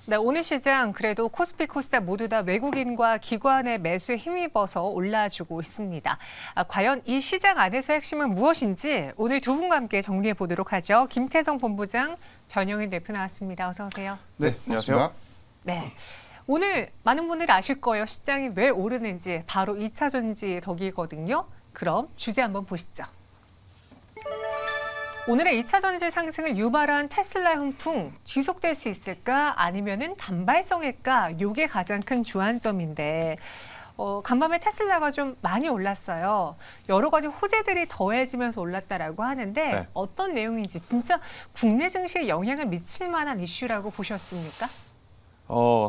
네, 오늘 시장 그래도 코스피, 코스닥 모두 다 외국인과 기관의 매수에 힘입어서 올라주고 있습니다. 과연 이 시장 안에서 핵심은 무엇인지 오늘 두 분과 함께 정리해 보도록 하죠. 김태성 본부장, 변영인 대표 나왔습니다. 어서 오세요. 네, 안녕하세요. 네. 오늘 많은 분들이 아실 거예요. 시장이 왜 오르는지 바로 2차 전지 덕이거든요. 그럼 주제 한번 보시죠. 오늘의 2차 전지 상승을 유발한 테슬라 훈풍 지속될 수 있을까 아니면은 단발성일까? 이게 가장 큰 주안점인데 간밤에 테슬라가 좀 많이 올랐어요. 여러 가지 호재들이 더해지면서 올랐다라고 하는데 네. 어떤 내용인지 진짜 국내 증시에 영향을 미칠 만한 이슈라고 보셨습니까?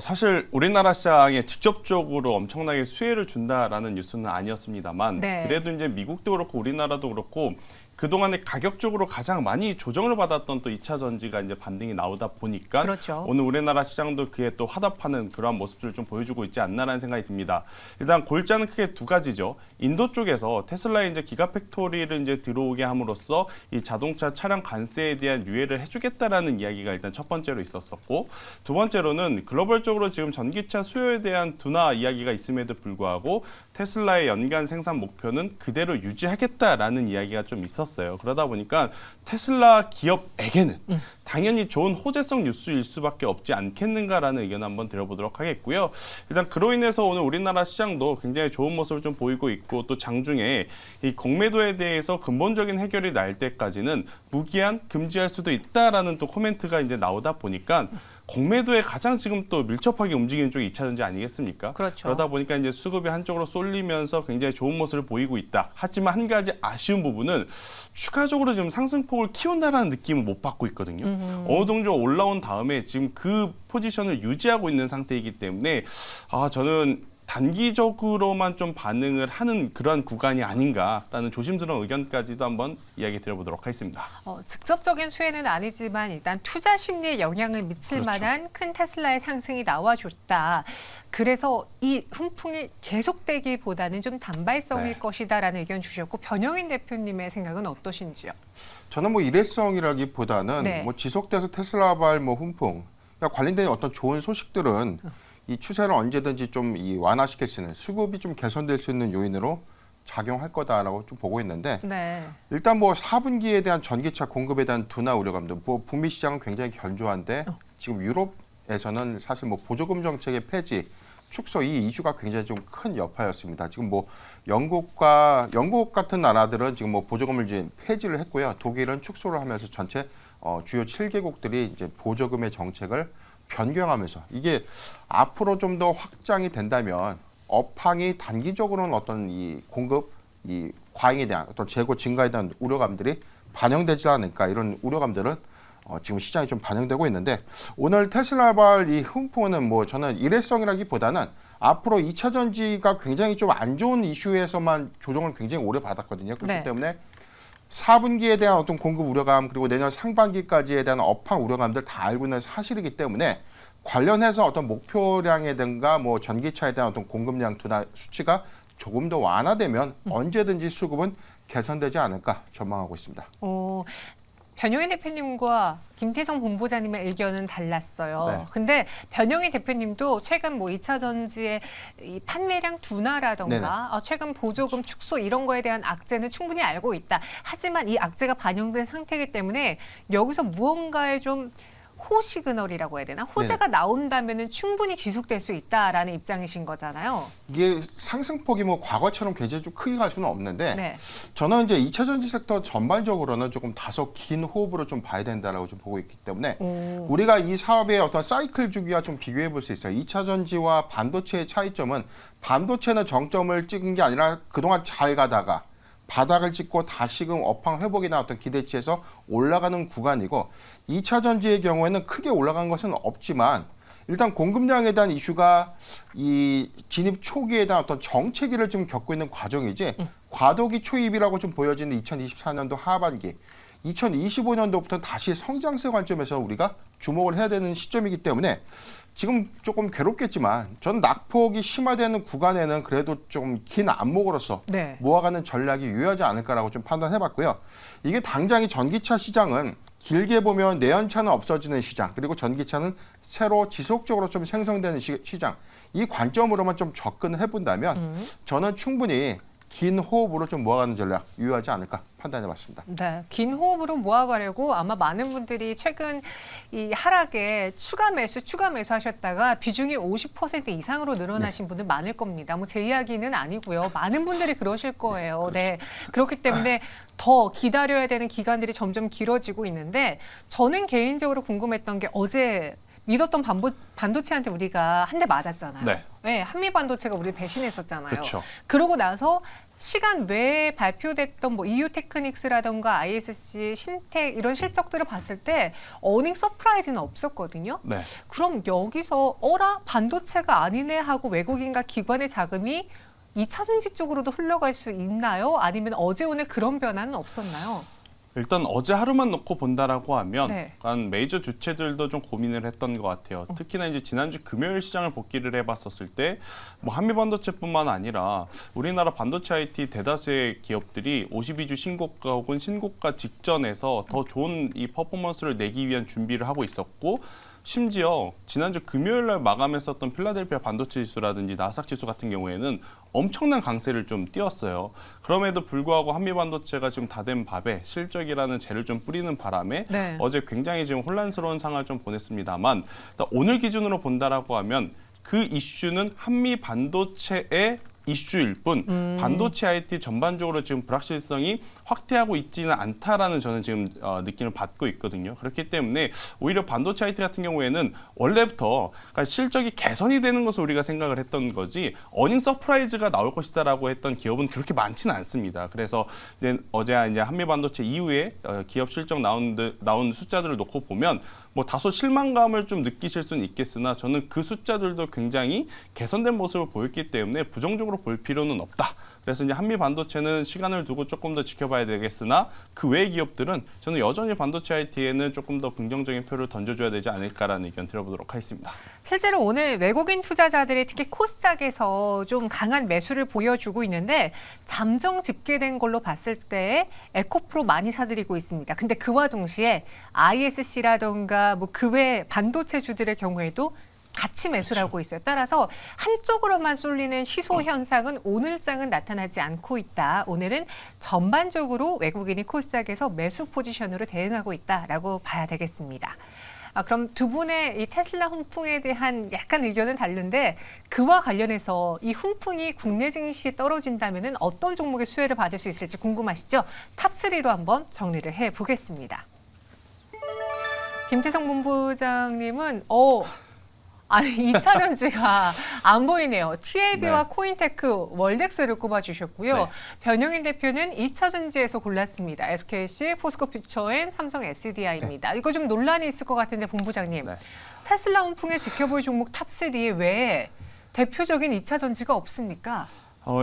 사실 우리나라 시장에 직접적으로 엄청나게 수혜를 준다라는 뉴스는 아니었습니다만 네. 그래도 이제 미국도 그렇고 우리나라도 그렇고 그동안에 가격적으로 가장 많이 조정을 받았던 또 2차 전지가 이제 반등이 나오다 보니까 그렇죠. 오늘 우리나라 시장도 그에 또 화답하는 그러한 모습들을 좀 보여주고 있지 않나라는 생각이 듭니다. 일단 골자는 크게 두 가지죠. 인도 쪽에서 테슬라의 이제 기가팩토리를 이제 들어오게 함으로써 이 자동차 차량 관세에 대한 유예를 해주겠다라는 이야기가 일단 첫 번째로 있었었고, 두 번째로는 글로벌적으로 지금 전기차 수요에 대한 둔화 이야기가 있음에도 불구하고 테슬라의 연간 생산 목표는 그대로 유지하겠다라는 이야기가 좀 있었어요. 그러다 보니까 테슬라 기업에게는 당연히 좋은 호재성 뉴스일 수밖에 없지 않겠는가라는 의견을 한번 드려보도록 하겠고요. 일단 그로 인해서 오늘 우리나라 시장도 굉장히 좋은 모습을 좀 보이고 있고, 또 장중에 이 공매도에 대해서 근본적인 해결이 날 때까지는 무기한 금지할 수도 있다라는 또 코멘트가 이제 나오다 보니까 공매도에 가장 지금 또 밀접하게 움직이는 쪽이 2차 전지 아니겠습니까? 그렇죠. 그러다 보니까 이제 수급이 한쪽으로 쏠리면서 굉장히 좋은 모습을 보이고 있다. 하지만 한 가지 아쉬운 부분은 추가적으로 지금 상승폭을 키운다라는 느낌을 못 받고 있거든요. 어느 정도 올라온 다음에 지금 그 포지션을 유지하고 있는 상태이기 때문에 저는 단기적으로만 좀 반응을 하는 그런 구간이 아닌가라는 조심스러운 의견까지도 한번 이야기 드려보도록 하겠습니다. 직접적인 수혜는 아니지만 일단 투자 심리에 영향을 미칠 그렇죠. 만한 큰 테슬라의 상승이 나와줬다. 그래서 이 훈풍이 계속되기보다는 좀 단발성일 네. 것이다라는 의견 주셨고, 변영인 대표님의 생각은 어떠신지요? 저는 뭐 일회성이라기보다는 네. 뭐 지속돼서 테슬라발 뭐 훈풍 관련된 어떤 좋은 소식들은 이 추세를 언제든지 좀 이 완화시킬 수 있는, 수급이 좀 개선될 수 있는 요인으로 작용할 거다라고 좀 보고 있는데, 네. 일단 뭐 4분기에 대한 전기차 공급에 대한 둔화 우려감도, 뭐 북미 시장은 굉장히 견조한데 지금 유럽에서는 사실 뭐 보조금 정책의 폐지, 축소 이 이슈가 굉장히 좀 큰 여파였습니다. 지금 뭐 영국 같은 나라들은 지금 뭐 보조금을 이제 폐지를 했고요. 독일은 축소를 하면서 전체 주요 7개국들이 이제 보조금의 정책을 변경하면서, 이게 앞으로 좀 더 확장이 된다면 업황이 단기적으로는 어떤 이 공급, 이 과잉에 대한 어떤 재고 증가에 대한 우려감들이 반영되지 않을까, 이런 우려감들은 지금 시장에 좀 반영되고 있는데, 오늘 테슬라발 이 훈풍은 뭐 저는 일회성이라기보다는 앞으로 2차 전지가 굉장히 좀 안 좋은 이슈에서만 조정을 굉장히 오래 받았거든요. 그렇기 네. 때문에 4분기에 대한 어떤 공급 우려감, 그리고 내년 상반기까지에 대한 업황 우려감들 다 알고 있는 사실이기 때문에 관련해서 어떤 목표량이든가 뭐 전기차에 대한 어떤 공급량 둔화 수치가 조금 더 완화되면 언제든지 수급은 개선되지 않을까 전망하고 있습니다. 변영인 대표님과 김태성 본부장님의 의견은 달랐어요. 네. 근데 변영인 대표님도 최근 뭐 2차 전지의 이 판매량 둔화라던가 최근 보조금 축소 이런 거에 대한 악재는 충분히 알고 있다. 하지만 이 악재가 반영된 상태이기 때문에 여기서 무언가의 좀 호시그널이라고 해야 되나? 호재가 나온다면은 충분히 지속될 수 있다라는 입장이신 거잖아요. 이게 상승폭이 뭐 과거처럼 굉장히 좀 크게 갈 수는 없는데, 네. 저는 이제 2차 전지 섹터 전반적으로는 조금 다소 긴 호흡으로 좀 봐야 된다라고 좀 보고 있기 때문에 우리가 이 사업의 어떤 사이클 주기와 좀 비교해 볼 수 있어요. 2차 전지와 반도체의 차이점은, 반도체는 정점을 찍은 게 아니라 그동안 잘 가다가 바닥을 찍고 다시금 업황 회복이나 어떤 기대치에서 올라가는 구간이고, 2차 전지의 경우에는 크게 올라간 것은 없지만 일단 공급량에 대한 이슈가 이 진입 초기에 대한 어떤 정체기를 좀 겪고 있는 과정이지, 과도기 초입이라고 좀 보여지는 2024년도 하반기, 2025년도부터 다시 성장세 관점에서 우리가 주목을 해야 되는 시점이기 때문에 지금 조금 괴롭겠지만 저는 낙폭이 심화되는 구간에는 그래도 좀 긴 안목으로서 모아가는 전략이 유효하지 않을까라고 좀 판단해봤고요. 이게 당장이 전기차 시장은 길게 보면 내연차는 없어지는 시장, 그리고 전기차는 새로 지속적으로 좀 생성되는 시장. 이 관점으로만 좀 접근해 본다면 저는 충분히 긴 호흡으로 좀 모아가는 전략 유효하지 않을까 판단해봤습니다. 네, 긴 호흡으로 모아가려고 아마 많은 분들이 최근 이 하락에 추가 매수 하셨다가 비중이 50% 이상으로 늘어나신 분들 많을 겁니다. 뭐 제 이야기는 아니고요. 많은 분들이 그러실 거예요. 네, 그렇기 때문에 더 기다려야 되는 기간들이 점점 길어지고 있는데 저는 개인적으로 궁금했던 게 어제 믿었던 반도체한테 우리가 한 대 맞았잖아요. 네. 네, 한미 반도체가 우리를 배신했었잖아요. 그렇죠. 그러고 나서 시간 외에 발표됐던 뭐 EU 테크닉스라던가 ISC, 신텍 이런 실적들을 봤을 때 어닝 서프라이즈는 없었거든요. 네. 그럼 여기서 어라 반도체가 아니네 하고 외국인과 기관의 자금이 2차 전지 쪽으로도 흘러갈 수 있나요? 아니면 어제 오늘 그런 변화는 없었나요? 일단 어제 하루만 놓고 본다라고 하면 네. 약간 메이저 주체들도 좀 고민을 했던 것 같아요. 특히나 이제 지난주 금요일 시장을 복귀를 해봤었을 때 뭐 한미 반도체뿐만 아니라 우리나라 반도체 IT 대다수의 기업들이 52주 신고가 혹은 신고가 직전에서 더 좋은 이 퍼포먼스를 내기 위한 준비를 하고 있었고 심지어 지난주 금요일 날 마감했었던 필라델피아 반도체 지수라든지 나스닥 지수 같은 경우에는 엄청난 강세를 좀 띄웠어요. 그럼에도 불구하고 한미 반도체가 지금 다 된 밥에 실적이라는 재를 좀 뿌리는 바람에 네. 어제 굉장히 지금 혼란스러운 상황을 좀 보냈습니다만 오늘 기준으로 본다라고 하면 그 이슈는 한미 반도체의 이슈일 뿐 반도체 IT 전반적으로 지금 불확실성이 확대하고 있지는 않다라는 저는 지금 느낌을 받고 있거든요. 그렇기 때문에 오히려 반도체 IT 같은 경우에는 원래부터 그러니까 실적이 개선이 되는 것을 우리가 생각을 했던 거지 어닝 서프라이즈가 나올 것이다라고 했던 기업은 그렇게 많지는 않습니다. 그래서 이제 어제 이제 한미 반도체 이후에 기업 실적 나온 숫자들을 놓고 보면 뭐 다소 실망감을 좀 느끼실 수는 있겠으나 저는 그 숫자들도 굉장히 개선된 모습을 보였기 때문에 부정적으로 볼 필요는 없다. 그래서 이제 한미 반도체는 시간을 두고 조금 더 지켜봐야 되겠으나 그 외의 기업들은 저는 여전히 반도체 IT에는 조금 더 긍정적인 표를 던져줘야 되지 않을까라는 의견 드려보도록 하겠습니다. 실제로 오늘 외국인 투자자들이 특히 코스닥에서 좀 강한 매수를 보여주고 있는데 잠정 집계된 걸로 봤을 때 에코프로 많이 사들이고 있습니다. 근데 그와 동시에 ISC라던가 뭐 그 외 반도체주들의 경우에도 같이 매수를 하고 있어요. 따라서 한쪽으로만 쏠리는 시소 현상은 오늘장은 나타나지 않고 있다. 오늘은 전반적으로 외국인이 코스닥에서 매수 포지션으로 대응하고 있다라고 봐야 되겠습니다. 그럼 두 분의 이 테슬라 훈풍에 대한 약간 의견은 다른데 그와 관련해서 이 훈풍이 국내 증시에 떨어진다면 어떤 종목의 수혜를 받을 수 있을지 궁금하시죠? 탑3로 한번 정리를 해보겠습니다. 김태성 본부장님은 아니 2차 전지가 안 보이네요. TLB와 네. 코인테크, 월덱스를 꼽아주셨고요. 네. 변영인 대표는 2차 전지에서 골랐습니다. SKC, 포스코퓨처엠, 삼성 SDI입니다. 이거 좀 논란이 있을 것 같은데 본부장님. 네. 테슬라 훈풍에 지켜볼 종목 탑3에 왜 대표적인 2차 전지가 없습니까?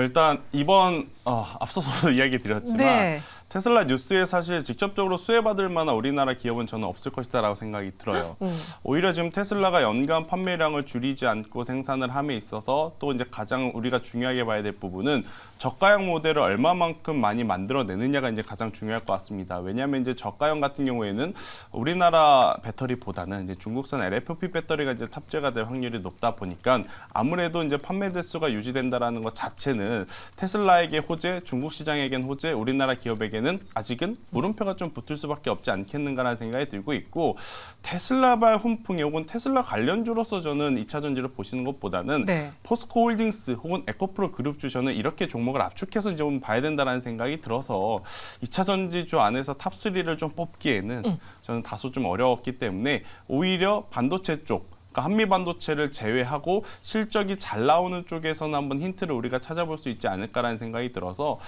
일단 이번 앞서서 이야기 드렸지만 네. 테슬라 뉴스에 사실 직접적으로 수혜받을 만한 우리나라 기업은 저는 없을 것이다라고 생각이 들어요. 오히려 지금 테슬라가 연간 판매량을 줄이지 않고 생산을 함에 있어서 또 이제 가장 우리가 중요하게 봐야 될 부분은 저가형 모델을 얼마만큼 많이 만들어내느냐가 이제 가장 중요할 것 같습니다. 왜냐하면 이제 저가형 같은 경우에는 우리나라 배터리보다는 이제 중국산 LFP 배터리가 이제 탑재가 될 확률이 높다 보니까 아무래도 이제 판매 대수가 유지된다라는 것 자체는 테슬라에게 호재, 중국 시장에겐 호재, 우리나라 기업에게는 아직은 물음표가 좀 붙을 수밖에 없지 않겠는가라는 생각이 들고 있고 테슬라발 훈풍이 혹은 테슬라 관련주로서 저는 2차 전지를 보시는 것보다는 네. 포스코홀딩스 혹은 에코프로 그룹주 저는 이렇게 종목을 압축해서 좀 봐야 된다는 생각이 들어서 2차 전지주 안에서 탑3를 좀 뽑기에는 저는 다소 좀 어려웠기 때문에 오히려 반도체 쪽 그러니까 한미 반도체를 제외하고 실적이 잘 나오는 쪽에서는 한번 힌트를 우리가 찾아볼 수 있지 않을까라는 생각이 들어서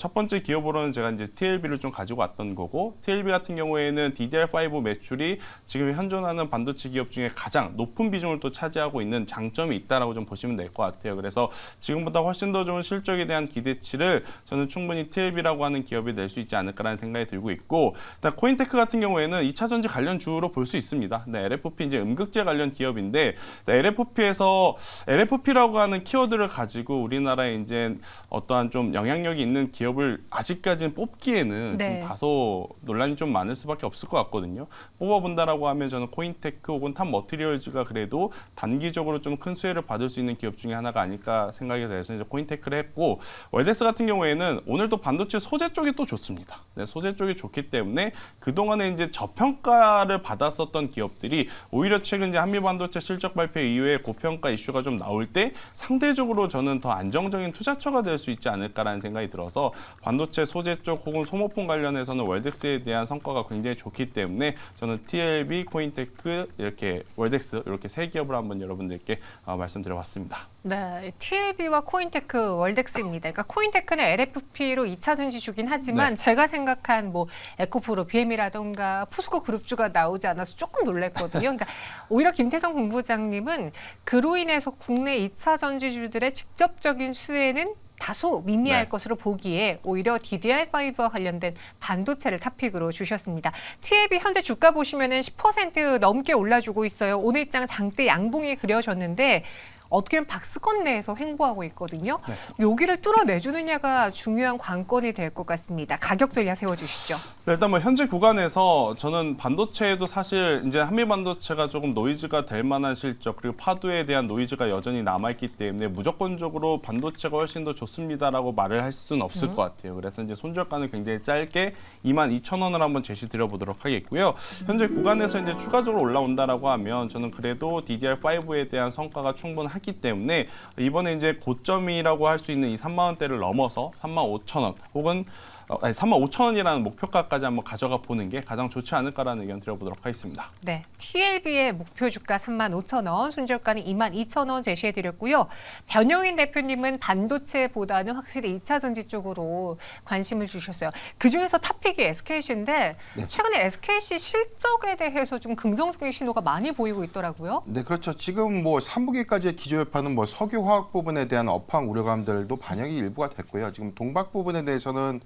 첫 번째 기업으로는 제가 이제 TLB를 좀 가지고 왔던 거고 TLB 같은 경우에는 DDR5 매출이 지금 현존하는 반도체 기업 중에 가장 높은 비중을 또 차지하고 있는 장점이 있다라고 좀 보시면 될 것 같아요. 그래서 지금보다 훨씬 더 좋은 실적에 대한 기대치를 저는 충분히 TLB라고 하는 기업이 낼 수 있지 않을까라는 생각이 들고 있고 일단 코인테크 같은 경우에는 2차 전지 관련 주로 볼 수 있습니다. 네, LFP 이제 음극재 관련 기업 기업인데 LFP에서 LFP라고 하는 키워드를 가지고 우리나라에 이제 어떠한 좀 영향력이 있는 기업을 아직까지는 뽑기에는 네. 좀 다소 논란이 좀 많을 수밖에 없을 것 같거든요. 뽑아본다라고 하면 저는 코인테크 혹은 탑머티리얼즈가 그래도 단기적으로 좀 큰 수혜를 받을 수 있는 기업 중에 하나가 아닐까 생각이 돼서 이제 코인테크를 했고, 월덱스 같은 경우에는 오늘도 반도체 소재 쪽이 또 좋습니다. 네, 소재 쪽이 좋기 때문에 그동안에 이제 저평가를 받았었던 기업들이 오히려 최근 이제 한미반도체 실적 발표 이후에 고평가 이슈가 좀 나올 때 상대적으로 저는 더 안정적인 투자처가 될 수 있지 않을까라는 생각이 들어서 반도체 소재 쪽 혹은 소모품 관련해서는 월덱스에 대한 성과가 굉장히 좋기 때문에 저는 TLB, 코인테크, 이렇게 월덱스 이렇게 세 기업을 한번 여러분들께 말씀드려봤습니다. 네, TLB와 코인테크, 월덱스입니다. 그러니까 코인테크는 LFP로 2차 전지주긴 하지만 제가 생각한 뭐 에코프로, BM이라던가 포스코 그룹주가 나오지 않아서 조금 놀랐거든요. 그러니까 오히려 김태성 본부장님은 그로 인해서 국내 2차 전지주들의 직접적인 수혜는 다소 미미할 것으로 보기에 오히려 DDR5와 관련된 반도체를 탑픽으로 주셨습니다. TLB 현재 주가 보시면은 10% 넘게 올라주고 있어요. 오늘장 장대 양봉이 그려졌는데 어떻게 보면 박스권 내에서 횡보하고 있거든요. 여기를 뚫어내주느냐가 중요한 관건이 될 것 같습니다. 가격 전략 세워주시죠. 네, 일단 뭐 현재 구간에서 저는 반도체에도 사실 이제 한미 반도체가 조금 노이즈가 될 만한 실적 그리고 파도에 대한 노이즈가 여전히 남아있기 때문에 무조건적으로 반도체가 훨씬 더 좋습니다라고 말을 할 수는 없을 것 같아요. 그래서 이제 손절가는 굉장히 짧게 22,000원을 한번 제시 드려보도록 하겠고요. 현재 구간에서 이제 추가적으로 올라온다라고 하면 저는 그래도 DDR5에 대한 성과가 충분하기 때문에 이번에 이제 고점이라고 할 수 있는 이 3만 원대를 넘어서 35,000원 혹은 35,000원이라는 목표가까지 한번 가져가 보는 게 가장 좋지 않을까라는 의견 드려보도록 하겠습니다. 네, TLB의 목표 주가 35,000원, 손절가는 22,000원 제시해드렸고요. 변영인 대표님은 반도체보다는 확실히 2차 전지 쪽으로 관심을 주셨어요. 그중에서 탑픽이 SKC인데 최근에 SKC 실적에 대해서 좀 긍정적인 신호가 많이 보이고 있더라고요. 네, 그렇죠. 지금 뭐 3분기까지의 기조여파는 뭐 석유화학 부분에 대한 업황 우려감들도 반영이 일부가 됐고요. 지금 동박 부분에 대해서는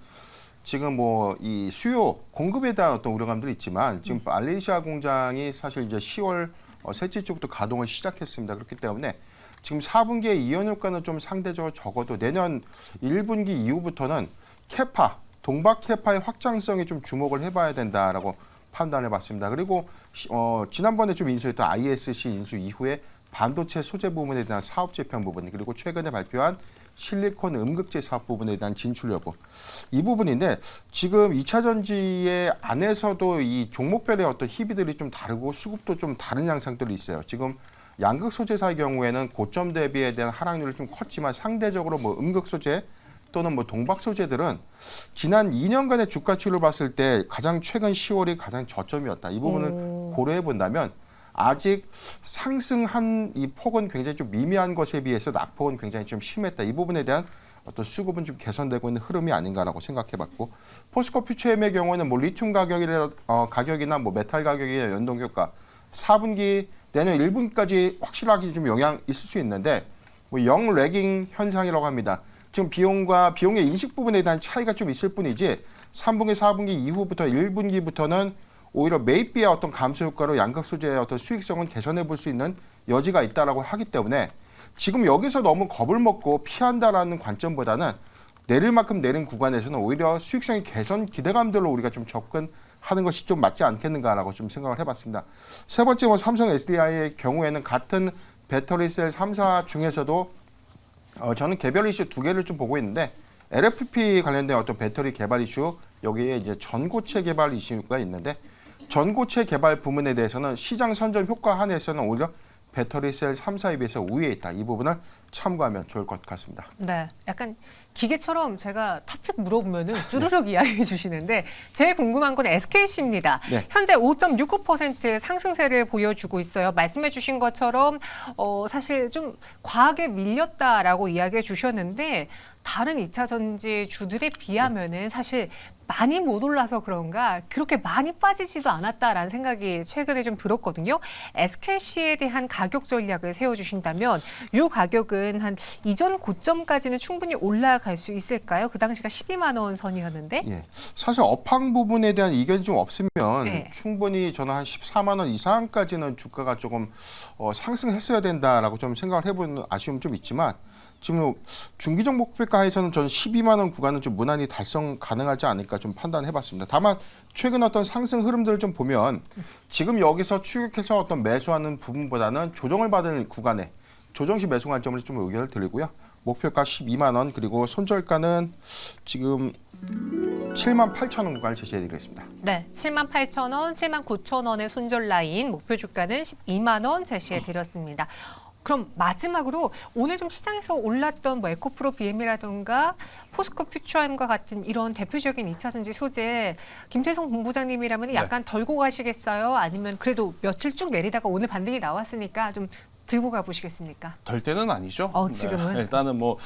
지금 뭐 이 수요 공급에 대한 어떤 우려감들이 있지만 지금 말레이시아 공장이 사실 이제 10월 셋째 주부터 가동을 시작했습니다. 그렇기 때문에 지금 4분기의 이연 효과는 좀 상대적으로 적어도 내년 1분기 이후부터는 캐파, 동박 캐파의 확장성에 좀 주목을 해봐야 된다라고 판단해봤습니다. 그리고 지난번에 좀 인수했던 ISC 인수 이후에 반도체 소재 부분에 대한 사업 재편 부분 그리고 최근에 발표한 실리콘 음극재 사업 부분에 대한 진출 여부 이 부분인데 지금 2차 전지의 안에서도 이 종목별의 어떤 희비들이 좀 다르고 수급도 좀 다른 양상들이 있어요. 지금 양극 소재사의 경우에는 고점 대비에 대한 하락률이 좀 컸지만 상대적으로 뭐 음극 소재 또는 뭐 동박 소재들은 지난 2년간의 주가치를 봤을 때 가장 최근 10월이 가장 저점이었다. 이 부분을 고려해 본다면 아직 상승한 이 폭은 굉장히 좀 미미한 것에 비해서 낙폭은 굉장히 좀 심했다. 이 부분에 대한 어떤 수급은 좀 개선되고 있는 흐름이 아닌가라고 생각해봤고 포스코 퓨처엠의 경우는 뭐 리튬 가격이나 뭐 메탈 가격의 연동 효과 4분기 내년 1분기까지 확실하게 좀 영향 있을 수 있는데 뭐 영 레깅 현상이라고 합니다. 지금 비용의 인식 부분에 대한 차이가 좀 있을 뿐이지 3분기, 4분기 이후부터 1분기부터는 오히려 매입비의 어떤 감소 효과로 양극 소재의 어떤 수익성은 개선해 볼 수 있는 여지가 있다라고 하기 때문에 지금 여기서 너무 겁을 먹고 피한다라는 관점보다는 내릴 만큼 내린 구간에서는 오히려 수익성의 개선 기대감들로 우리가 좀 접근하는 것이 좀 맞지 않겠는가라고 좀 생각을 해봤습니다. 세 번째 뭐 삼성 SDI의 경우에는 같은 배터리셀 3사 중에서도 저는 개별 이슈 두 개를 좀 보고 있는데 LFP 관련된 어떤 배터리 개발 이슈 여기에 이제 전고체 개발 이슈가 있는데 전고체 개발 부문에 대해서는 시장 선점 효과 한에서는 오히려 배터리셀 3사에 비해서 우위에 있다. 이 부분을 참고하면 좋을 것 같습니다. 네, 약간 기계처럼 제가 탑픽 물어보면은 쭈르륵 이야기해 주시는데 제일 궁금한 건 SKC입니다. 네. 현재 5.69% 상승세를 보여주고 있어요. 말씀해 주신 것처럼 사실 좀 과하게 밀렸다라고 이야기해 주셨는데 다른 2차 전지 주들에 비하면은 사실 많이 못 올라서 그런가 그렇게 많이 빠지지도 않았다라는 생각이 최근에 좀 들었거든요. SKC에 대한 가격 전략을 세워주신다면 이 가격은 한 이전 고점까지는 충분히 올라갈 수 있을까요? 그 당시가 12만 원 선이었는데. 예. 사실 업황 부분에 대한 이견이 좀 없으면 네. 충분히 저는 한 14만 원 이상까지는 주가가 조금 상승했어야 된다라고 좀 생각을 해보는 아쉬움 좀 있지만 지금 중기적 목표가에서는 저는 12만 원 구간은 좀 무난히 달성 가능하지 않을까 좀 판단해봤습니다. 다만 최근 어떤 상승 흐름들을 좀 보면 지금 여기서 추격해서 어떤 매수하는 부분보다는 조정을 받은 구간에 조정시 매수 관점으로 좀 의견을 드리고요. 목표가 12만 원 그리고 손절가는 지금 7만 8천 원 구간을 제시해드리겠습니다. 네, 7만 8천 원, 7만 9천 원의 손절 라인, 목표 주가는 12만 원 제시해드렸습니다. 그럼 마지막으로 오늘 좀 시장에서 올랐던 뭐 에코프로 BM이라든가 포스코 퓨처엠과 같은 이런 대표적인 2차전지 소재 김태성 본부장님이라면 약간 덜고 가시겠어요? 아니면 그래도 며칠 쭉 내리다가 오늘 반등이 나왔으니까 좀 들고 가보시겠습니까? 될 때는 아니죠. 지금은? 네, 일단은 뭐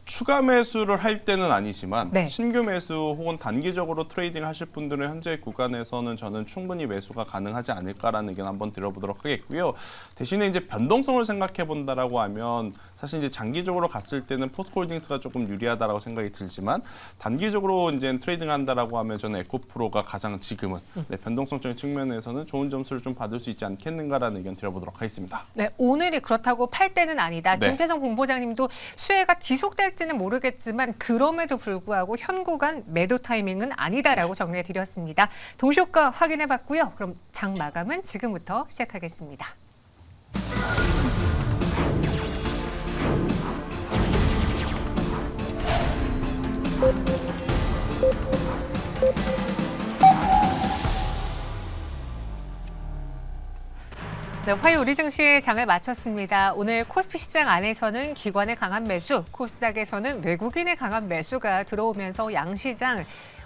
추가 매수를 할 때는 아니지만 네. 신규 매수 혹은 단기적으로 트레이딩 하실 분들은 현재 구간에서는 저는 충분히 매수가 가능하지 않을까라는 의견 한번 드려보도록 하겠고요. 대신에 이제 변동성을 생각해 본다라고 하면 사실 이제 장기적으로 갔을 때는 포스코홀딩스가 조금 유리하다라고 생각이 들지만 단기적으로 이제 트레이딩 한다라고 하면 저는 에코프로가 가장 지금은 변동성적인 측면에서는 좋은 점수를 좀 받을 수 있지 않겠는가라는 의견 드려보도록 하겠습니다. 네, 오늘이 그렇다고 팔 때는 아니다. 네. 김태성 본부장님도 수혜가 지속될지는 모르겠지만 그럼에도 불구하고 현 구간 매도 타이밍은 아니다라고 정리해 드렸습니다. 동시효과 확인해 봤고요. 그럼 장 마감은 지금부터 시작하겠습니다. 네, 화요 우리 증시의 장을 마쳤습니다. 오늘 코스피 시장 안에서는 기관의 강한 매수, 코스닥에서는 외국인의 강한 매수가 들어오면서 양시장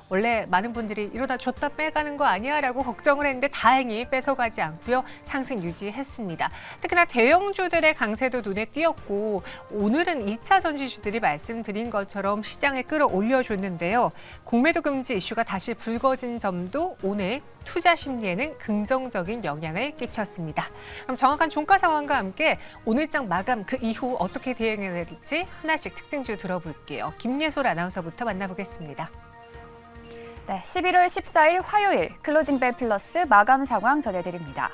원래 많은 분들이 이러다 줬다 빼가는 거 아니야 라고 걱정을 했는데 다행히 뺏어가지 않고요. 상승 유지했습니다. 특히나 대형주들의 강세도 눈에 띄었고 오늘은 2차 전지주들이 말씀드린 것처럼 시장을 끌어올려줬는데요. 공매도 금지 이슈가 다시 불거진 점도 오늘 투자 심리에는 긍정적인 영향을 끼쳤습니다. 그럼 정확한 종가 상황과 함께 오늘장 마감 그 이후 어떻게 대응해야 될지 하나씩 특징주 들어볼게요. 김예솔 아나운서부터 만나보겠습니다. 네, 11월 14일 화요일 클로징벨 플러스 마감 상황 전해드립니다.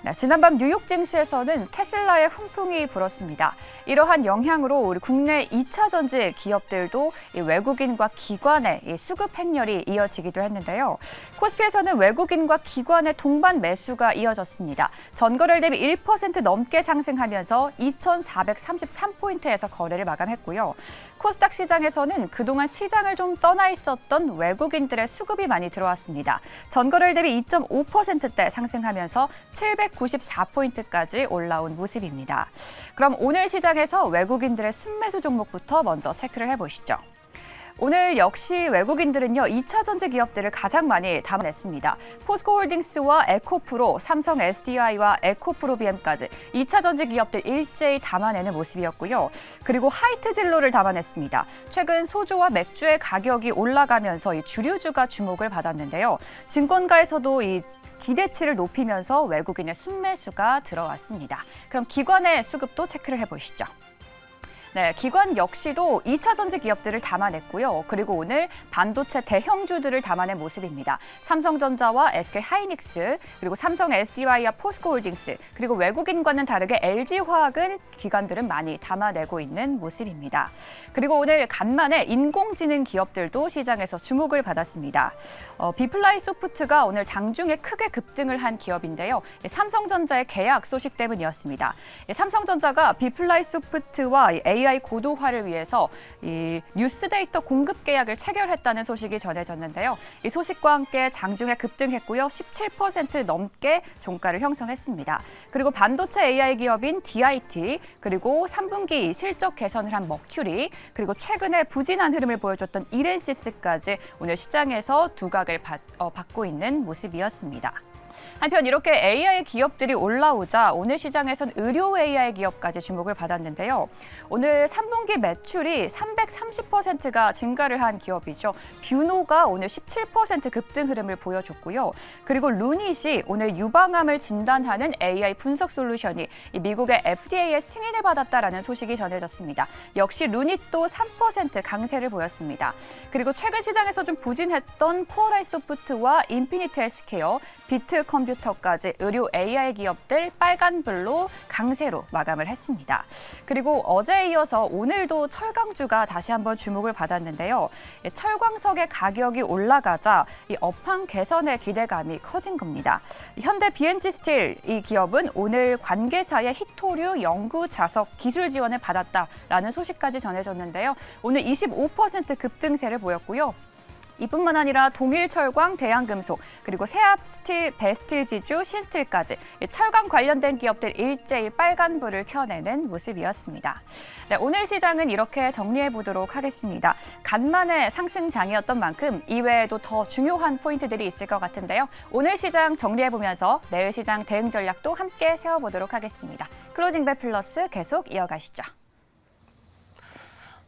네, 지난밤 뉴욕 증시에서는 테슬라의 훈풍이 불었습니다. 이러한 영향으로 우리 국내 2차 전지 기업들도 이 외국인과 기관의 이 수급 행렬이 이어지기도 했는데요. 코스피에서는 외국인과 기관의 동반 매수가 이어졌습니다. 전거래일 대비 1% 넘게 상승하면서 2,433포인트에서 거래를 마감했고요. 코스닥 시장에서는 그동안 시장을 좀 떠나 있었던 외국인들의 수급이 많이 들어왔습니다. 전거래일 대비 2.5%대 상승하면서 794포인트까지 올라온 모습입니다. 그럼 오늘 시장에서 외국인들의 순매수 종목부터 먼저 체크를 해보시죠. 오늘 역시 외국인들은요 2차 전지 기업들을 가장 많이 담아냈습니다. 포스코홀딩스와 에코프로, 삼성 SDI와 에코프로 BM까지 2차 전지 기업들 일제히 담아내는 모습이었고요. 그리고 하이트진로를 담아냈습니다. 최근 소주와 맥주의 가격이 올라가면서 이 주류주가 주목을 받았는데요. 증권가에서도 이 기대치를 높이면서 외국인의 순매수가 들어왔습니다. 그럼 기관의 수급도 체크를 해보시죠. 네, 기관 역시도 2차 전지 기업들을 담아냈고요. 그리고 오늘 반도체 대형주들을 담아낸 모습입니다. 삼성전자와 SK하이닉스, 그리고 삼성 SDI와 포스코홀딩스, 그리고 외국인과는 다르게 LG화학은 기관들은 많이 담아내고 있는 모습입니다. 그리고 오늘 간만에 인공지능 기업들도 시장에서 주목을 받았습니다. 비플라이 소프트가 오늘 장중에 크게 급등을 한 기업인데요. 삼성전자의 계약 소식 때문이었습니다. 삼성전자가 비플라이 소프트와 AI 고도화를 위해서 이 뉴스 데이터 공급 계약을 체결했다는 소식이 전해졌는데요. 이 소식과 함께 장중에 급등했고요. 17% 넘게 종가를 형성했습니다. 그리고 반도체 AI 기업인 DIT, 그리고 3분기 실적 개선을 한 머큐리, 그리고 최근에 부진한 흐름을 보여줬던 이렌시스까지 오늘 시장에서 두각을 받고 있는 모습이었습니다. 한편 이렇게 AI 기업들이 올라오자 오늘 시장에선 의료 AI 기업까지 주목을 받았는데요. 오늘 3분기 매출이 330%가 증가를 한 기업이죠. 뷰노가 오늘 17% 급등 흐름을 보여줬고요. 그리고 루닛이 오늘 유방암을 진단하는 AI 분석 솔루션이 미국의 FDA의 승인을 받았다라는 소식이 전해졌습니다. 역시 루닛도 3% 강세를 보였습니다. 그리고 최근 시장에서 좀 부진했던 코어라인 소프트와 인피니트 헬스케어, 비트 컴퓨터까지 의료 AI 기업들 빨간불로 강세로 마감을 했습니다. 그리고 어제에 이어서 오늘도 철강주가 다시 한번 주목을 받았는데요. 철광석의 가격이 올라가자 이 업황 개선의 기대감이 커진 겁니다. 현대 BNG 스틸 이 기업은 오늘 관계사의 히토류 연구 자석 기술 지원을 받았다라는 소식까지 전해졌는데요. 오늘 25% 급등세를 보였고요. 이뿐만 아니라 동일철광, 대한금속, 그리고 세압스틸, 베스틸지주, 신스틸까지 철강 관련된 기업들 일제히 빨간불을 켜내는 모습이었습니다. 네, 오늘 시장은 이렇게 정리해 보도록 하겠습니다. 간만에 상승장이었던 만큼 이외에도 더 중요한 포인트들이 있을 것 같은데요. 오늘 시장 정리해 보면서 내일 시장 대응 전략도 함께 세워보도록 하겠습니다. 클로징벨 플러스 계속 이어가시죠.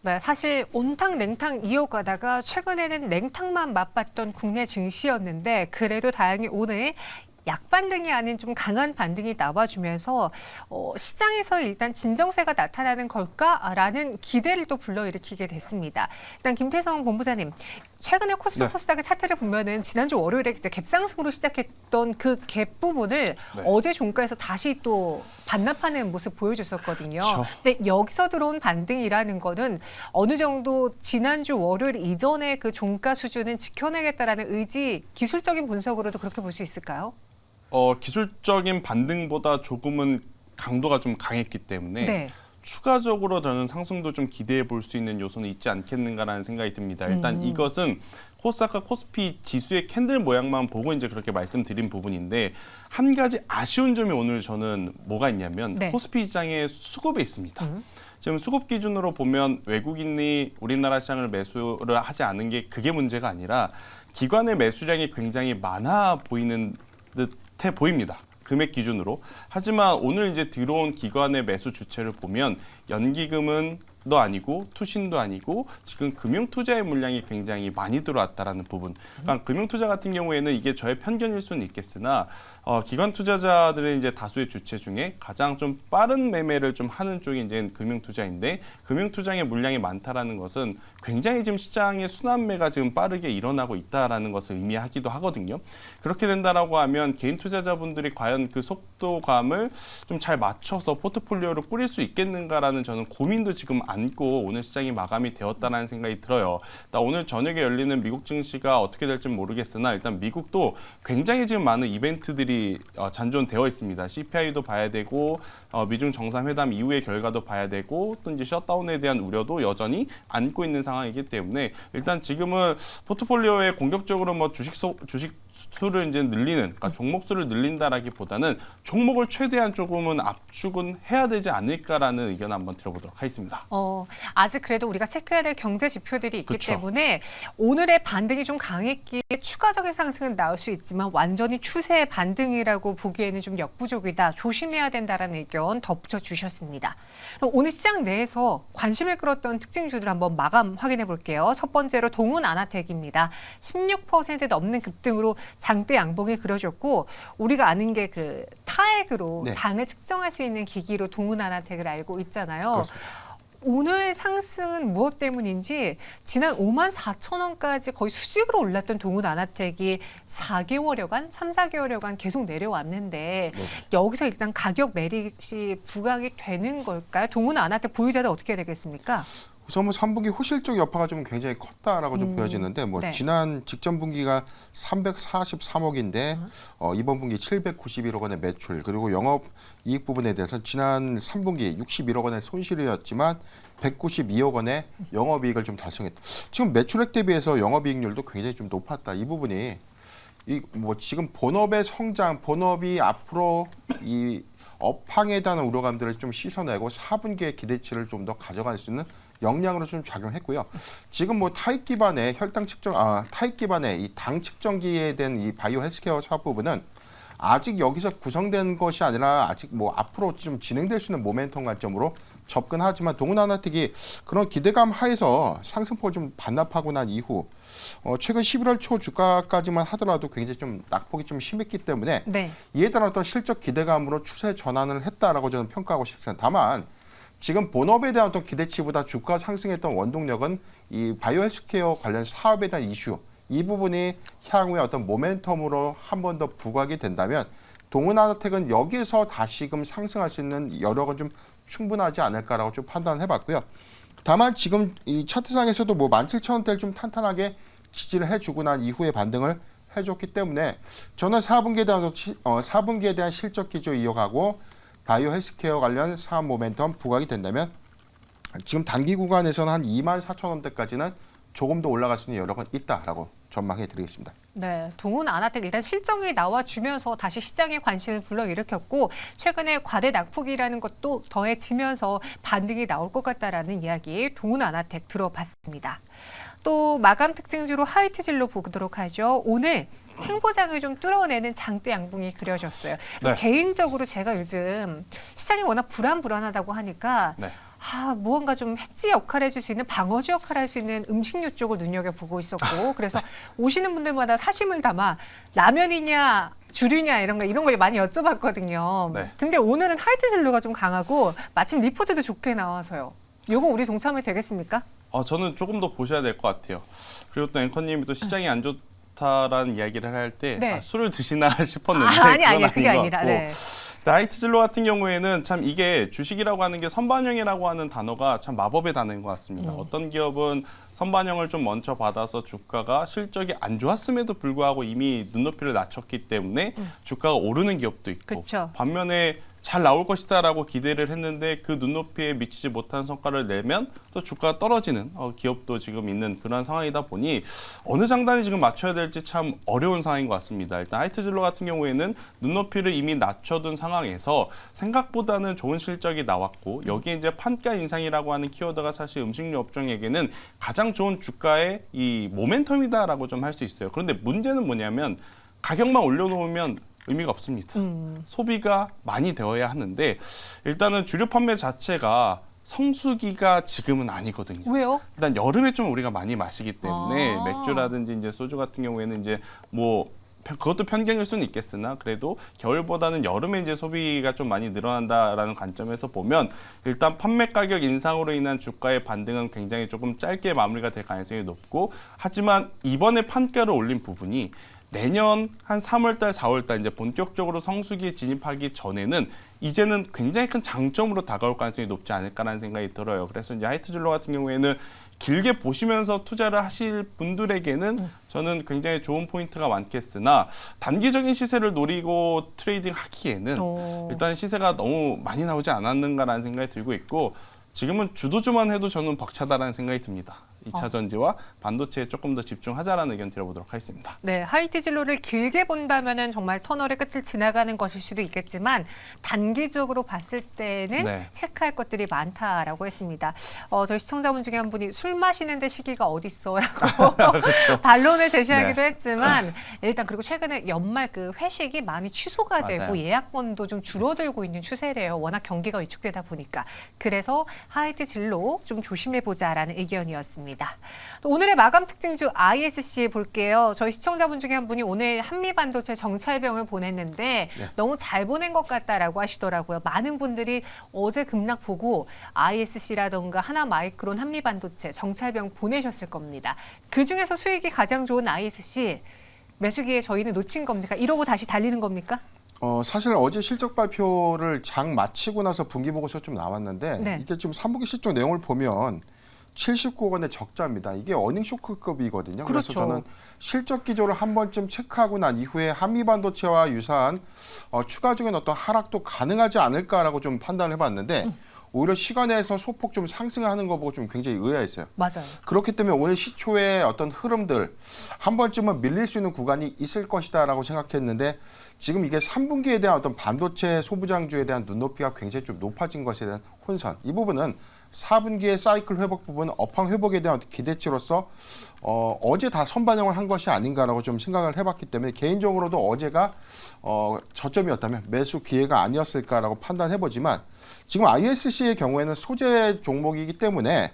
네, 사실 온탕 냉탕 이어가다가 최근에는 냉탕만 맛봤던 국내 증시였는데 그래도 다행히 오늘 약반등이 아닌 좀 강한 반등이 나와주면서 시장에서 일단 진정세가 나타나는 걸까라는 기대를 또 불러일으키게 됐습니다. 일단 김태성 본부장님, 최근에 코스피 코스닥의 차트를 보면은 지난주 월요일에 이제 갭상승으로 시작했던 그 갭 부분을 어제 종가에서 다시 또 반납하는 모습 보여줬었거든요. 그렇죠. 근데 여기서 들어온 반등이라는 거는 어느 정도 지난주 월요일 이전의 그 종가 수준은 지켜내겠다라는 의지, 기술적인 분석으로도 그렇게 볼 수 있을까요? 기술적인 반등보다 조금은 강도가 좀 강했기 때문에 추가적으로 저는 상승도 좀 기대해 볼 수 있는 요소는 있지 않겠는가라는 생각이 듭니다. 일단 이것은 코스닥과 코스피 지수의 캔들 모양만 보고 이제 그렇게 말씀드린 부분인데 한 가지 아쉬운 점이 오늘 저는 뭐가 있냐면 코스피 시장의 수급에 있습니다. 지금 수급 기준으로 보면 외국인이 우리나라 시장을 매수를 하지 않은 게 그게 문제가 아니라 기관의 매수량이 굉장히 많아 보이는 듯해 보입니다. 금액 기준으로. 하지만 오늘 이제 들어온 기관의 매수 주체를 보면 연기금은 도 아니고 투신도 아니고 지금 금융투자의 물량이 굉장히 많이 들어왔다라는 부분. 그러니까 금융투자 같은 경우에는 이게 저의 편견일 수는 있겠으나 기관 투자자들의 이제 다수의 주체 중에 가장 좀 빠른 매매를 좀 하는 쪽이 이제 금융투자인데 금융투자의 물량이 많다라는 것은 굉장히 지금 시장의 순환매가 지금 빠르게 일어나고 있다라는 것을 의미하기도 하거든요. 그렇게 된다라고 하면 개인 투자자분들이 과연 그 속도감을 좀 잘 맞춰서 포트폴리오를 꾸릴 수 있겠는가라는 저는 고민도 지금 안고 오늘 시장이 마감이 되었다는 생각이 들어요. 오늘 저녁에 열리는 미국 증시가 어떻게 될지 모르겠으나 일단 미국도 굉장히 지금 많은 이벤트들이 잔존되어 있습니다. CPI도 봐야 되고 미중 정상회담 이후의 결과도 봐야 되고 또 이제 셧다운에 대한 우려도 여전히 안고 있는 상황이기 때문에 일단 지금은 포트폴리오에 공격적으로 뭐 주식 수를 이제 늘리는, 그러니까 종목 수를 늘린다라기보다는 종목을 최대한 조금은 압축은 해야 되지 않을까라는 의견을 한번 들어보도록 하겠습니다. 아직 그래도 우리가 체크해야 될 경제 지표들이 있기 그쵸. 때문에 오늘의 반등이 좀 강했기에 추가적인 상승은 나올 수 있지만 완전히 추세의 반등이라고 보기에는 좀 역부족이다. 조심해야 된다라는 의견 덧붙여 주셨습니다. 그럼 오늘 시장 내에서 관심을 끌었던 특징주들 한번 마감 확인해 볼게요. 첫 번째로 동훈 아나텍입니다. 16% 넘는 급등으로 장대 양봉이 그려졌고 우리가 아는 게 그 타액으로 당을 측정할 수 있는 기기로 동훈 아나텍을 알고 있잖아요. 그렇습니다. 오늘 상승은 무엇 때문인지 지난 54,000원까지 거의 수직으로 올랐던 동훈 아나텍이 4개월여간, 3, 4개월여간 계속 내려왔는데 여기서 일단 가격 메리트이 부각이 되는 걸까요? 동훈 아나텍 보유자들 어떻게 되겠습니까? 우선 뭐 3분기 호실적 여파가 좀 굉장히 컸다라고 좀 보여지는데 뭐 지난 직전 분기가 343억인데 이번 분기 791억 원의 매출 그리고 영업 이익 부분에 대해서 지난 3분기 61억 원의 손실이었지만 192억 원의 영업이익을 좀 달성했다. 지금 매출액 대비해서 영업이익률도 굉장히 좀 높았다. 이 부분이 뭐 지금 본업의 성장, 본업이 앞으로 이 업황에 대한 우려감들을 좀 씻어내고 4분기의 기대치를 좀 더 가져갈 수 있는 역량으로 좀 작용했고요. 지금 뭐 타입 기반의 혈당 측정, 타입 기반의 이 당 측정기에 대한 이 바이오 헬스케어 사업 부분은 아직 여기서 구성된 것이 아니라 아직 뭐 앞으로 좀 진행될 수 있는 모멘텀 관점으로 접근하지만 동은아나텍이 그런 기대감 하에서 상승폭을 좀 반납하고 난 이후 최근 11월 초 주가까지만 하더라도 굉장히 좀 낙폭이 좀 심했기 때문에 네. 이에 따른 어떤 실적 기대감으로 추세 전환을 했다라고 저는 평가하고 싶습니다. 다만 지금 본업에 대한 어떤 기대치보다 주가 상승했던 원동력은 이 바이오 헬스케어 관련 사업에 대한 이슈, 이 부분이 향후에 어떤 모멘텀으로 한 번 더 부각이 된다면 동은아나텍은 여기서 다시금 상승할 수 있는 여력은 좀 충분하지 않을까라고 좀 판단을 해봤고요. 다만 지금 이 차트상에서도 뭐 17,000원대를 좀 탄탄하게 지지를 해주고 난 이후에 반등을 해줬기 때문에 저는 4분기에 대한 실적 기조 이어가고 바이오 헬스케어 관련 사업 모멘텀 부각이 된다면 지금 단기 구간에서는 한 24,000원대까지는 조금 더 올라갈 수 있는 여력은 있다라고 전망해 드리겠습니다. 네, 동은아나텍 일단 실적이 나와주면서 다시 시장의 관심을 불러일으켰고 최근에 과대 낙폭이라는 것도 더해지면서 반등이 나올 것 같다라는 이야기 동은아나텍 들어봤습니다. 또 마감 특징주로 하이트질로 보도록 하죠. 오늘 횡보장을 좀 뚫어내는 장대 양봉이 그려졌어요. 네. 개인적으로 제가 요즘 시장이 워낙 불안하다고 하니까 네. 무언가 좀 해지 역할을 해줄 수 있는 방어주 역할을 할 수 있는 음식료 쪽을 눈여겨보고 있었고 그래서 오시는 분들마다 사심을 담아 라면이냐 주류냐 이런 거 많이 여쭤봤거든요. 네. 근데 오늘은 하이트 진로가 좀 강하고 마침 리포트도 좋게 나와서요. 요거 우리 동참이 되겠습니까? 저는 조금 더 보셔야 될 것 같아요. 그리고 또 앵커님이 또 시장이 안 좋다라는 이야기를 할 때 네. 술을 드시나 싶었는데 아니 그건 그게 아닌 것 아니라. 같고. 네. 하이트진로 같은 경우에는 참 이게 주식이라고 하는 게 선반영이라고 하는 단어가 참 마법의 단어인 것 같습니다. 어떤 기업은 선반영을 좀 먼저 받아서 주가가 실적이 안 좋았음에도 불구하고 이미 눈높이를 낮췄기 때문에 주가가 오르는 기업도 있고 그쵸. 반면에 잘 나올 것이다라고 기대를 했는데 그 눈높이에 미치지 못한 성과를 내면 또 주가가 떨어지는 기업도 지금 있는 그런 상황이다 보니 어느 장단이 지금 맞춰야 될지 참 어려운 상황인 것 같습니다. 일단 하이트진로 같은 경우에는 눈높이를 이미 낮춰둔 상황에서 생각보다는 좋은 실적이 나왔고 여기에 이제 판가 인상이라고 하는 키워드가 사실 음식료 업종에게는 가장 좋은 주가의 이 모멘텀이다라고 좀 할 수 있어요. 그런데 문제는 뭐냐면 가격만 올려놓으면 의미가 없습니다. 소비가 많이 되어야 하는데 일단은 주류 판매 자체가 성수기가 지금은 아니거든요. 왜요? 일단 여름에 좀 우리가 많이 마시기 때문에 아. 맥주라든지 이제 소주 같은 경우에는 이제 뭐 그것도 편견일 수는 있겠으나 그래도 겨울보다는 여름에 이제 소비가 좀 많이 늘어난다라는 관점에서 보면 일단 판매 가격 인상으로 인한 주가의 반등은 굉장히 조금 짧게 마무리가 될 가능성이 높고 하지만 이번에 판가를 올린 부분이 내년 한 3월달, 4월달 이제 본격적으로 성수기에 진입하기 전에는 이제는 굉장히 큰 장점으로 다가올 가능성이 높지 않을까라는 생각이 들어요. 그래서 이제 하이트진로 같은 경우에는 길게 보시면서 투자를 하실 분들에게는 저는 굉장히 좋은 포인트가 많겠으나 단기적인 시세를 노리고 트레이딩 하기에는 일단 시세가 너무 많이 나오지 않았는가라는 생각이 들고 있고 지금은 주도주만 해도 저는 벅차다라는 생각이 듭니다. 2차 전지와 반도체에 조금 더 집중하자라는 의견 드려보도록 하겠습니다. 네, 하이트진로를 길게 본다면은 정말 터널의 끝을 지나가는 것일 수도 있겠지만 단기적으로 봤을 때는 네. 체크할 것들이 많다라고 했습니다. 저희 시청자분 중에 한 분이 술 마시는데 시기가 어딨어라고 그렇죠. 반론을 제시하기도 네. 했지만 일단 그리고 최근에 연말 그 회식이 많이 취소가 되고 맞아요. 예약건도 좀 줄어들고 있는 추세래요. 워낙 경기가 위축되다 보니까. 그래서 하이트진로 좀 조심해보자라는 의견이었습니다. 또 오늘의 마감 특징주 ISC 볼게요. 저희 시청자분 중에 한 분이 오늘 한미반도체 정찰병을 보냈는데 너무 잘 보낸 것 같다라고 하시더라고요. 많은 분들이 어제 급락 보고 ISC라던가 하나마이크론 한미반도체 정찰병 보내셨을 겁니다. 그중에서 수익이 가장 좋은 ISC 매수기에 저희는 놓친 겁니까? 이러고 다시 달리는 겁니까? 사실 어제 실적 발표를 장 마치고 나서 분기 보고서 좀 나왔는데 네. 이게 지금 3분기 실적 내용을 보면 79억 원의 적자입니다. 이게 어닝 쇼크급이거든요. 그렇죠. 그래서 저는 실적 기조를 한 번쯤 체크하고 난 이후에 한미반도체와 유사한 추가적인 어떤 하락도 가능하지 않을까라고 좀 판단을 해봤는데 오히려 시간에서 소폭 좀 상승하는 거 보고 좀 굉장히 의아했어요. 맞아요. 그렇기 때문에 오늘 시초의 어떤 흐름들 한 번쯤은 밀릴 수 있는 구간이 있을 것이다라고 생각했는데 지금 이게 3분기에 대한 어떤 반도체 소부장주에 대한 눈높이가 굉장히 좀 높아진 것에 대한 혼선. 이 부분은 4분기의 사이클 회복 부분, 업황 회복에 대한 기대치로서 어제 다 선반영을 한 것이 아닌가라고 좀 생각을 해봤기 때문에 개인적으로도 어제가 저점이었다면 매수 기회가 아니었을까라고 판단해보지만 지금 ISC의 경우에는 소재 종목이기 때문에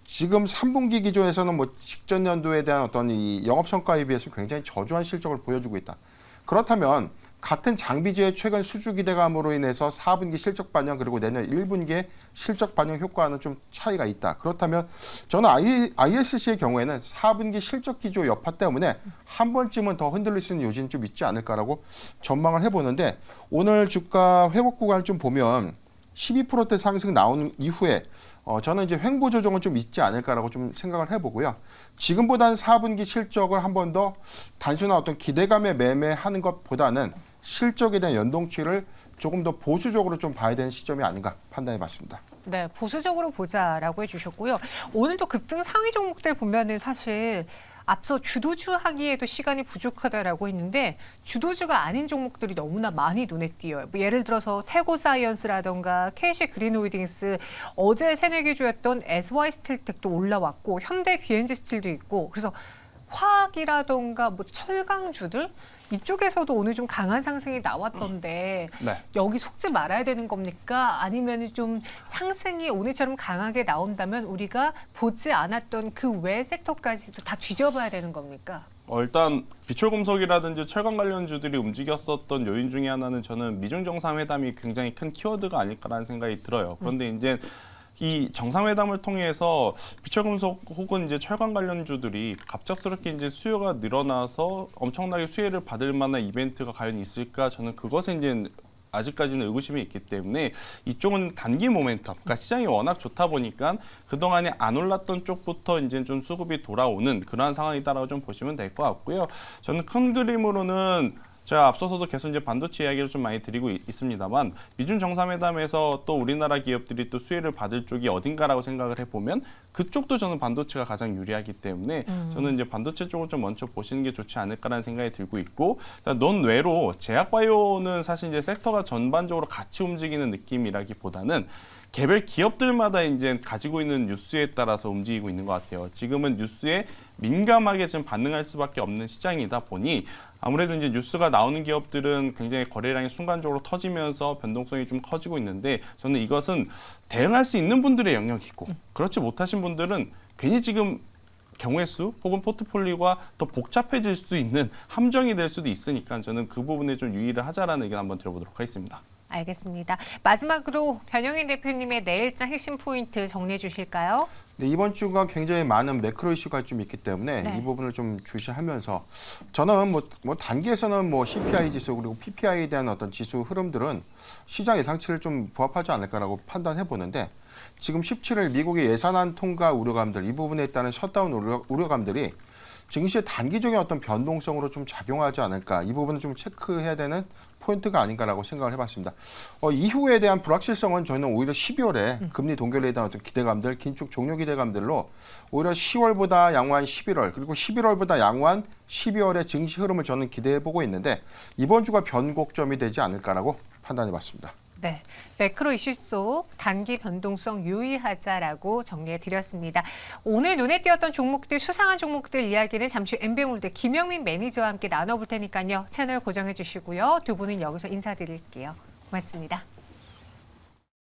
지금 3분기 기조에서는 뭐 직전 연도에 대한 어떤 이 영업 성과에 비해서 굉장히 저조한 실적을 보여주고 있다. 그렇다면 같은 장비주의 최근 수주 기대감으로 인해서 4분기 실적 반영 그리고 내년 1분기의 실적 반영 효과는 좀 차이가 있다. 그렇다면 저는 ISC의 경우에는 4분기 실적 기조 여파 때문에 한 번쯤은 더 흔들릴 수 있는 요지는 좀 있지 않을까라고 전망을 해보는데 오늘 주가 회복 구간 좀 보면 12%대 상승 나오는 이후에 저는 이제 횡보 조정은 좀 있지 않을까라고 좀 생각을 해보고요. 지금보다는 4분기 실적을 한 번 더 단순한 어떤 기대감에 매매하는 것보다는 실적에 대한 연동치를 조금 더 보수적으로 좀 봐야 되는 시점이 아닌가 판단해봤습니다. 네, 보수적으로 보자라고 해주셨고요. 오늘도 급등 상위 종목들 보면은 사실 앞서 주도주 하기에도 시간이 부족하다라고 했는데 주도주가 아닌 종목들이 너무나 많이 눈에 띄어요. 뭐 예를 들어서 태고사이언스라던가 KC 그린홀딩스, 어제 새내기 주였던 SY스틸텍도 올라왔고 현대 BNG 스틸도 있고 그래서 화학이라던가 뭐 철강주들 이쪽에서도 오늘 좀 강한 상승이 나왔던데 네. 여기 속지 말아야 되는 겁니까? 아니면 좀 상승이 오늘처럼 강하게 나온다면 우리가 보지 않았던 그 외 섹터까지도 다 뒤져봐야 되는 겁니까? 일단 비철금속이라든지 철강 관련주들이 움직였었던 요인 중에 하나는 저는 미중 정상회담이 굉장히 큰 키워드가 아닐까라는 생각이 들어요. 그런데 이제 이 정상회담을 통해서 비철금속 혹은 이제 철강 관련주들이 갑작스럽게 이제 수요가 늘어나서 엄청나게 수혜를 받을 만한 이벤트가 과연 있을까? 저는 그것에 이제 아직까지는 의구심이 있기 때문에 이쪽은 단기 모멘텀, 그러니까 시장이 워낙 좋다 보니까 그동안에 안 올랐던 쪽부터 이제 좀 수급이 돌아오는 그러한 상황이다라고 좀 보시면 될 것 같고요. 저는 큰 그림으로는 제가 앞서서도 계속 이제 반도체 이야기를 좀 많이 드리고 있습니다만 미중 정상회담에서 또 우리나라 기업들이 또 수혜를 받을 쪽이 어딘가라고 생각을 해보면 그쪽도 저는 반도체가 가장 유리하기 때문에 저는 이제 반도체 쪽을 좀 먼저 보시는 게 좋지 않을까라는 생각이 들고 있고 논외로 제약바이오는 사실 이제 섹터가 전반적으로 같이 움직이는 느낌이라기보다는 개별 기업들마다 이제 가지고 있는 뉴스에 따라서 움직이고 있는 것 같아요. 지금은 뉴스에 민감하게 좀 반응할 수밖에 없는 시장이다 보니 아무래도 이제 뉴스가 나오는 기업들은 굉장히 거래량이 순간적으로 터지면서 변동성이 좀 커지고 있는데 저는 이것은 대응할 수 있는 분들의 영역이고 그렇지 못하신 분들은 괜히 지금 경우의 수 혹은 포트폴리오가 더 복잡해질 수도 있는 함정이 될 수도 있으니까 저는 그 부분에 좀 유의를 하자라는 의견 한번 드려보도록 하겠습니다. 알겠습니다. 마지막으로 변영인 대표님의 내일장 핵심 포인트 정리해 주실까요? 네, 이번 주가 굉장히 많은 매크로 이슈가 좀 있기 때문에 네. 이 부분을 좀 주시하면서 저는 뭐 단기에서는 뭐 CPI 지수 그리고 PPI에 대한 어떤 지수 흐름들은 시장 예상치를 좀 부합하지 않을까라고 판단해 보는데 지금 17일 미국의 예산안 통과 우려감들 이 부분에 따른 셧다운 우려감들이 증시의 단기적인 어떤 변동성으로 좀 작용하지 않을까 이 부분을 좀 체크해야 되는 포인트가 아닌가라고 생각을 해봤습니다. 이후에 대한 불확실성은 저는 오히려 12월에 금리 동결에 대한 어떤 기대감들, 긴축 종료 기대감들로 오히려 10월보다 양호한 11월 그리고 11월보다 양호한 12월의 증시 흐름을 저는 기대해보고 있는데 이번 주가 변곡점이 되지 않을까라고 판단해봤습니다. 네, 매크로 이슈 속 단기 변동성 유의하자라고 정리해 드렸습니다. 오늘 눈에 띄었던 종목들, 수상한 종목들 이야기는 잠시 후 MBM월드 김영민 매니저와 함께 나눠볼 테니까요. 채널 고정해 주시고요. 두 분은 여기서 인사드릴게요. 고맙습니다.